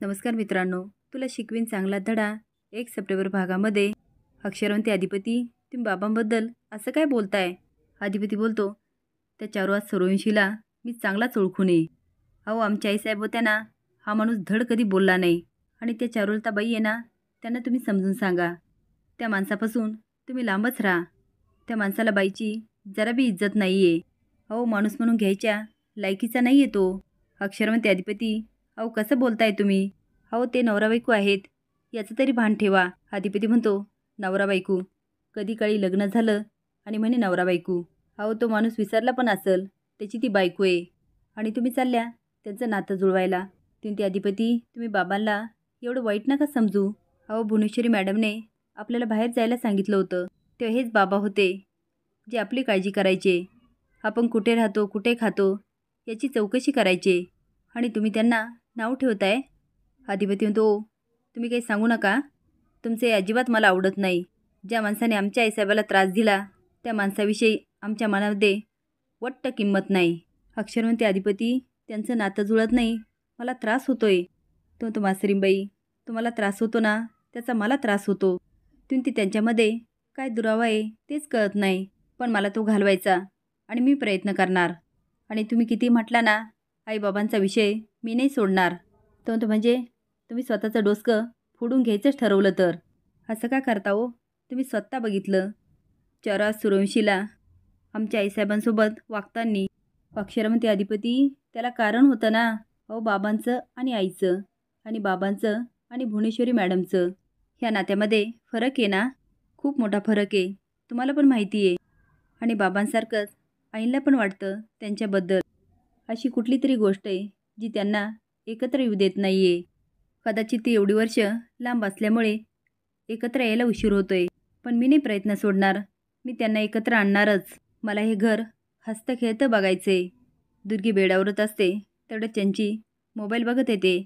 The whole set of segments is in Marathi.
नमस्कार मित्रांनो, तुला शिकवीन चांगला धडा 1 सप्टेंबर भागामध्ये अक्षरवंती अधिपती, तुम्ही बाबांबद्दल असं काय बोलताय? अधिपती बोलतो, त्या चारुहास सूर्यवंशीला मी चांगलाच ओळखून आहे. अहो, आमच्या आईसाहेब होत्या ना, हा माणूस धड कधी बोलला नाही. आणि त्या चारुलताबाई आहे ना, त्यांना तुम्ही समजून सांगा. त्या माणसापासून तुम्ही लांबच राहा. त्या माणसाला बाईची जरा बी इज्जत नाही आहे. अहो, माणूस म्हणून घ्यायच्या लायकीचा नाही आहे तो. अक्षरवंती अधिपती, अहो कसं बोलताय तुम्ही? अहो, ते नवरा बायको आहेत, याचं तरी भान ठेवा. अधिपती म्हणतो, नवरा बायको कधी काळी लग्न झालं आणि म्हणे नवरा बायको. अहो, तो माणूस विसरला पण असेल, त्याची ती बायको आहे. आणि तुम्ही चालल्या त्यांचं नातं जुळवायला. ते अधिपती, तुम्ही बाबांना एवढं वाईट नका समजू. अहो, भुवनेश्वरी मॅडमने आपल्याला बाहेर जायला सांगितलं होतं. ते हेच बाबा होते जे आपली काळजी करायचे. आपण कुठे राहतो, कुठे खातो याची चौकशी करायचे. आणि तुम्ही त्यांना नाव ठेवताय. अधिपती म्हणतो, तुम्ही काही सांगू नका. तुमचे अजिबात मला आवडत नाही. ज्या माणसाने आमच्या आईसाहेबाला त्रास दिला त्या माणसाविषयी आमच्या मनामध्ये वट्ट किंमत नाही. अक्षरवंती अधिपती, त्यांचं नातं जुळत नाही, मला त्रास होतोय. तो मासरीबाई, तुम्हाला त्रास होतो ना, त्याचा मला त्रास होतो. तुम्ही त्यांच्यामध्ये काय दुरावा आहे तेच कळत नाही. पण मला तो घालवायचा आणि मी प्रयत्न करणार. आणि तुम्ही किती म्हटला ना, आईबाबांचा विषय मी नाही सोडणार. तो म्हणजे तुम्ही स्वतःचं डोसकं फोडून घ्यायचंच ठरवलं तर असं का करता हो? तुम्ही स्वतः बघितलं चारुहास सूर्यवंशीला आमच्या आईसाहेबांसोबत वागताना. अक्षरवंती अधिपती, त्याला कारण होतं ना. अहो, बाबांचं आणि आईचं आणि बाबांचं आणि भुवनेश्वरी मॅडमचं ह्या नात्यामध्ये फरक आहे ना, खूप मोठा फरक आहे. तुम्हाला पण माहिती आहे. आणि बाबांसारखंच आईंना पण वाटतं त्यांच्याबद्दल. अशी कुठली तरी गोष्ट आहे जी त्यांना एकत्र येऊ देत नाही आहे. कदाचित ती एवढी वर्ष लांब असल्यामुळे एकत्र यायला उशीर होतोय. पण मी नाही प्रयत्न सोडणार. मी त्यांना एकत्र आणणारच. मला हे घर हसतं खेळतं बघायचे. दुर्गी बेडावरच असते तेवढं चंची मोबाईल बघत येते.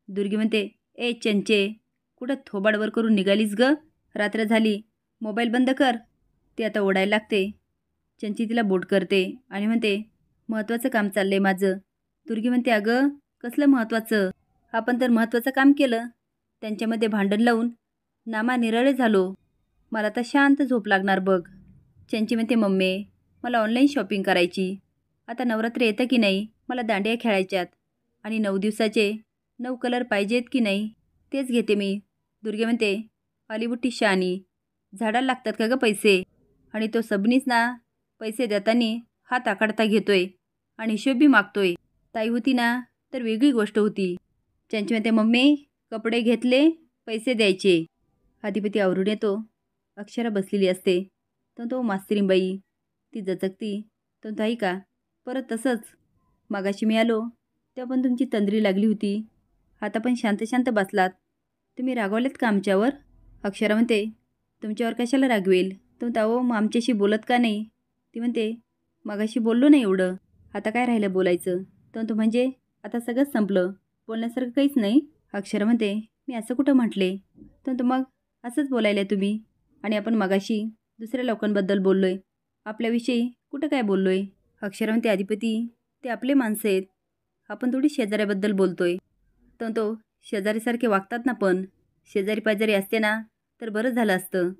दुर्गी म्हणते, ए चंचे, कुठं थोबाडवर करून निघालीस ग? रात्र झाली, मोबाईल बंद कर. ती आता ओढायला लागते. चंची तिला बोट करते आणि म्हणते, महत्त्वाचं काम चाललंय माझं. दुर्गी म्हणते, अगं कसलं महत्त्वाचं? आपण तर महत्त्वाचं काम केलं. त्यांच्यामध्ये भांडण लावून नामानिराळे झालो. मला आता शांत झोप लागणार बघ. चंची म्हणते, मम्मी मला ऑनलाईन शॉपिंग करायची. आता नवरात्र येतं की नाही, मला दांडिया खेळायच्यात. आणि 9 दिवसाचे 9 कलर पाहिजेत की नाही तेच घेते मी. दुर्गे म्हणते, हॉलिवूडची शानी, झाडाला लागतात का गं पैसे? आणि तो सबनीच ना पैसे देताना हात आकडता घेतोय आणि हिशोब बी मागतोय. ताई होती ना तर वेगळी गोष्ट होती. चंची म्हणते, मम्मी कपडे घेतले, पैसे द्यायचे. अधिपती आवरून येतो. अक्षरा बसलेली असते. तो मास्तरीबाई ती जचकती. तो ताई का परत तसंच? मागाशी मी आलो तेव्हा पण तुमची तंद्री लागली होती. आता पण शांत शांत बसलात. तुम्ही रागवलेत का आमच्यावर? अक्षरा म्हणते, तुमच्यावर कशाला रागवेल? अहो, मग आमच्याशी बोलत का नाही? ती म्हणते, मागाशी बोललो नाही एवढं, आता काय राहिलं बोलायचं? तो म्हणजे आता सगळंच संपलं, बोलण्यासारखं काहीच नाही. अक्षरा म्हणते, मी असं कुठं म्हटले? मग असंच बोलायला तुम्ही. आणि आपण मगाशी दुसऱ्या लोकांबद्दल बोललोय, आपल्याविषयी कुठं काय बोललोय? अक्षरा म्हणते, अधिपती ते आपले माणसं आहेत, आपण थोडी शेजाऱ्याबद्दल बोलतोय. तो शेजारीसारखे वागतात ना. पण शेजारी पाजारी असते ना तर बरं झालं असतं.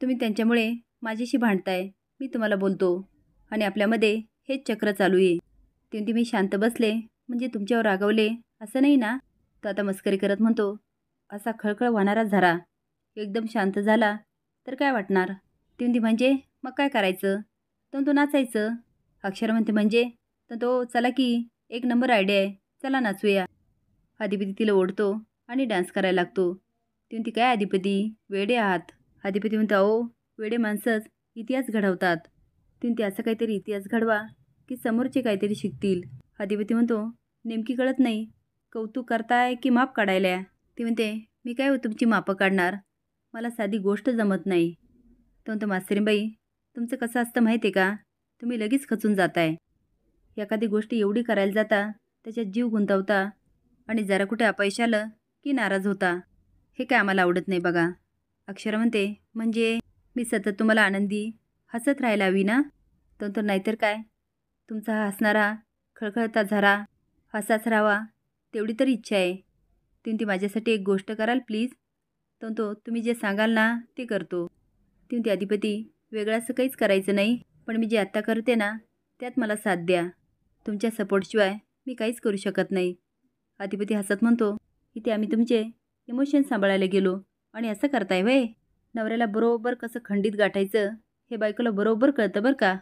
तुम्ही त्यांच्यामुळे माझ्याशी भांडताय, मी तुम्हाला बोलतो आणि आपल्यामध्ये हेच चक्र चालू आहे. ते मी शांत बसले म्हणजे तुमच्यावर रागवले असं नाही ना? तो आता मस्करी करत म्हणतो, असा खळखळ वाहणारा झरा एकदम शांत झाला तर काय वाटणार? ती म्हणजे मग काय करायचं? तो नाचायचं. अक्षरा म्हणते, म्हणजे तो चला की, एक नंबर आयडिया आहे, चला नाचूया. अधिपती तिला ओढतो आणि डान्स करायला लागतो. ती काय अधिपती वेडे आहात? अधिपती म्हणतो, अहो वेडे माणसंच इतिहास घडवतात. ती असं काहीतरी इतिहास घडवा की समोरचे काहीतरी शिकतील. अधिपती म्हणतो, नेमकी कळत नाही, कौतुक करताय की माप काढायला? ती म्हणते, मी काय तुमची मापं काढणार, मला साधी गोष्ट जमत नाही. तो मास्तरीबाई, तुमचं कसं असतं माहिती आहे का? तुम्ही लगेच खचून जाताय. एखादी गोष्ट एवढी करायला जाता, त्याच्यात जीव गुंतवता आणि जरा कुठे अपयश आलं की नाराज होता. हे काय आम्हाला आवडत नाही बघा. अक्षरा म्हणते, म्हणजे मी सतत तुम्हाला आनंदी हसत राहायला हवी ना? तो नाहीतर काय, तुमचा हा हसणारा खळखळता झरा असाच राहावा तेवढी तरी इच्छा आहे. ती माझ्यासाठी एक गोष्ट कराल प्लीज? तो तुम्ही जे सांगाल ना ते करतो. ती अधिपती वेगळं असं काहीच करायचं नाही, पण मी जे आत्ता करते ना त्यात मला साथ द्या. तुमच्या सपोर्टशिवाय मी काहीच करू शकत नाही. अधिपती हसत म्हणतो, इथे आम्ही तुमचे इमोशन सांभाळायला गेलो आणि असं करताय व्हय? नवऱ्याला बरोबर कसं खंडीत गाठायचं हे बायकोला बरोबर कळतं बरं का.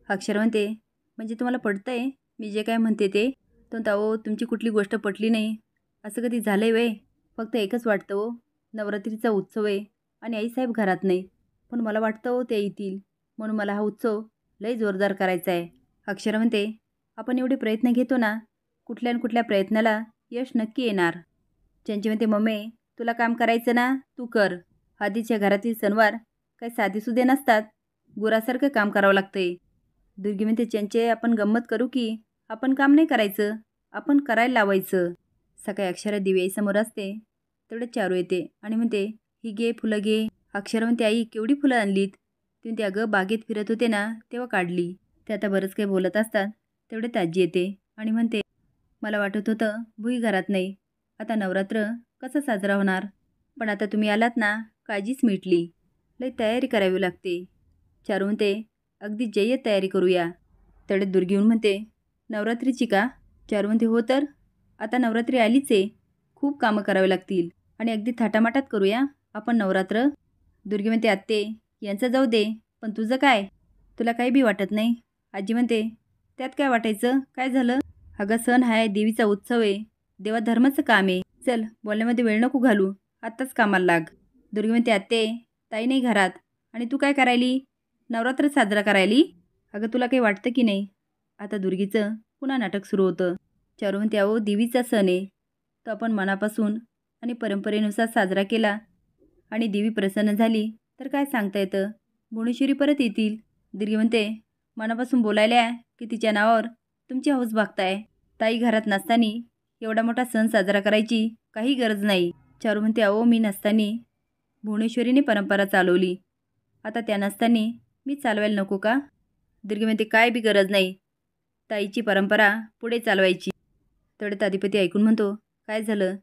अक्षर म्हणते, म्हणजे तुम्हाला पडतंय मी जे काय म्हणते ते? तो तुमची कुठली गोष्ट पटली नाही असं कधी झालंय व्हय? फक्त एकच वाटतं हो, नवरात्रीचा उत्सव आहे आणि आईसाहेब घरात नाही, पण मला वाटतं हो ते येतील, म्हणून मला हा उत्सव लय जोरदार करायचा आहे. अक्षर म्हणते, आपण एवढे प्रयत्न घेतो ना, कुठल्या न कुठल्या प्रयत्नाला यश नक्की येणार. चंची म्हणते, मम्मी तुला काम करायचं ना तू कर. आधीच्या घरातील सणवार काही साधेसुधे नसतात, गुरासारखं काम करावं लागतंय. दुर्गी म्हणते, चंचे आपण गंमत करू की? आपण काम नाही करायचं, आपण करायला लावायचं. सकाळी अक्षरा दिव्याईसमोर असते तेवढे चारू येते आणि म्हणते, ही घे फुलं घे. अक्षरा म्हणते, आई केवढी फुलं आणलीत? ती म्हणते, अगं बागेत फिरत होते ना तेव्हा काढली. ते आता बरंच काही बोलत असतात तेवढे ताजी येते आणि म्हणते, मला वाटत होतं भुई घरात नाही, आता नवरात्र कसं साजरा होणार, पण आता तुम्ही आलात ना काळजीच मिटली. लई तयारी करावी लागते. चारू म्हणते, अगदी जय्यत तयारी करूया. तेवढ्यात दुर्गी येऊन म्हणते, नवरात्रीची का? चारू म्हणते, हो तर आता नवरात्री आलीच आहे, खूप कामं करावी लागतील आणि अगदी थाटामाटात करूया आपण नवरात्र. दुर्गी म्हणते, आत्ते यांचं जाऊ दे, पण तुझं काय? तुला काही बी वाटत नाही? आजी म्हणते, त्यात काय वाटायचं, काय झालं? अगं सण आहे, देवीचा उत्सव आहे, देवाधर्माचं काम आहे, चल बोलण्यामध्ये वेळ नको घालू, आत्ताच कामाला लाग. दुर्गी म्हणते, आत्ते ताई नाही घरात आणि तू काय करायली? नवरात्र साजरा करायली? अगं तुला काही वाटतं की नाही? आता दुर्गीचं पुन्हा नाटक सुरू होतं. चारू म्हणते, अहो देवीचा सण आहे, तो आपण मनापासून आणि परंपरेनुसार साजरा केला आणि देवी प्रसन्न झाली तर काय सांगता येतं, भुवनेश्वरी परत येतील. दुर्गी म्हणते, मनापासून बोलायला की तिच्या नावावर तुमची हौस भागताय. ताई घरात नसताना एवढा मोठा सण साजरा करायची काही गरज नाही. चारू म्हणते, अहो मी नसताना भुवनेश्वरीने परंपरा चालवली, आता त्या नसताना मी चालवायला नको का? दुर्गी म्हणते, काय बी गरज नाही ताईची परंपरा पुढे चालवायची. तेवढ्यात अधिपती ऐकून म्हणतो, काय झालं?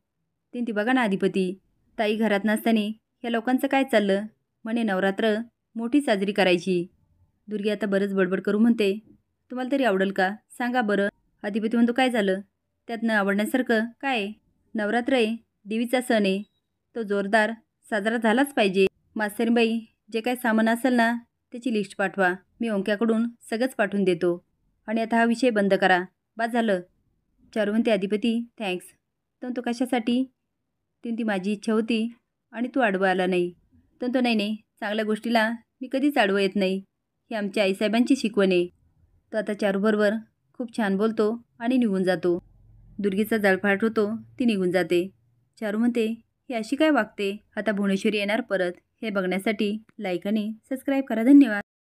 ती बघा ना अधिपती, ताई घरात नसताना या लोकांचं काय चाललं, म्हणे नवरात्र मोठी साजरी करायची. दुर्गी आता बरंच बडबड करू म्हणते, तुम्हाला तरी आवडेल का सांगा बरं. अधिपती म्हणतो, काय झालं त्यात न आवडण्यासारखं काय? नवरात्र आहे, देवीचा सण आहे, तो जोरदार साजरा झालाच पाहिजे. मास्तरीबाई जे काय सामान असेल ना त्याची लिस्ट पाठवा, मी ओंक्याकडून सगळंच पाठवून देतो आणि आता हा विषय बंद करा, बस झालं. चारू म्हणते, अधिपती थँक्स, तर तो कशासाठी? ती माझी इच्छा होती आणि तू आडवं आला नाही. तो नाही, चांगल्या गोष्टीला मी कधीच आडवं येत नाही, ही आमच्या आईसाहेबांची शिकवण आहे. तो आता चारूबरोबर खूप छान बोलतो आणि निघून जातो. दुर्गीचा जाळफाट होतो, ती निघून जाते. चारू म्हणते, ही अशी काय वागते? आता भुवनेश्वरी येणार परत, हे बघण्यासाठी लाईक आणि सबस्क्राईब करा. धन्यवाद.